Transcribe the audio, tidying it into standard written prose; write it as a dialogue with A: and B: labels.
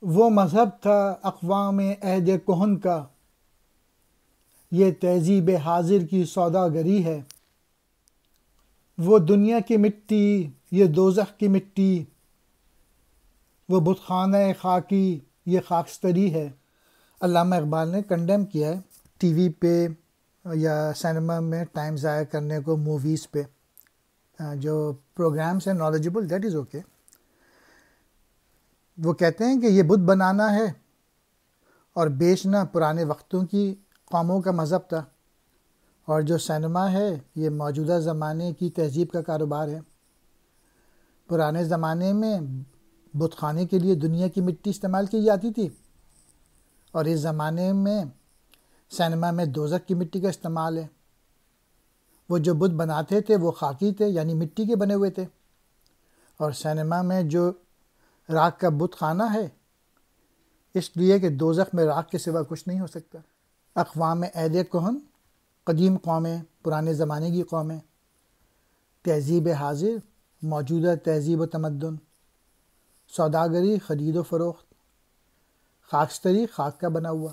A: وہ مذہب تھا اقوام عہد کہن کا، یہ تہذیب حاضر کی سوداگری ہے۔ وہ دنیا کی مٹی، یہ دوزخ کی مٹی، وہ بت خانہ خاکی، یہ خاکستری ہے۔ علامہ اقبال نے کنڈیم کیا ہے ٹی وی پہ یا سینما میں ٹائم ضائع کرنے کو، موویز پہ جو پروگرامس ہیں نالجبل، دیٹ از اوکے۔ وہ کہتے ہیں کہ یہ بت بنانا ہے اور بیچنا پرانے وقتوں کی قوموں کا مذہب تھا، اور جو سینما ہے یہ موجودہ زمانے کی تہذیب کا کاروبار ہے۔ پرانے زمانے میں بت خانے کے لیے دنیا کی مٹی استعمال کی جاتی تھی، اور اس زمانے میں سینما میں دوزخ کی مٹی کا استعمال ہے۔ وہ جو بت بناتے تھے وہ خاکی تھے، یعنی مٹی کے بنے ہوئے تھے، اور سینما میں جو راکھ کا بت خانہ ہے، اس لیے کہ دوزخ میں راکھ کے سوا کچھ نہیں ہو سکتا۔ اقوام عہد کہن، قدیم قومیں، پرانے زمانے کی قومیں، تہذیب حاضر، موجودہ تہذیب و تمدن، سوداگری، خرید و فروخت، خاکستری، خاک کا بنا ہوا۔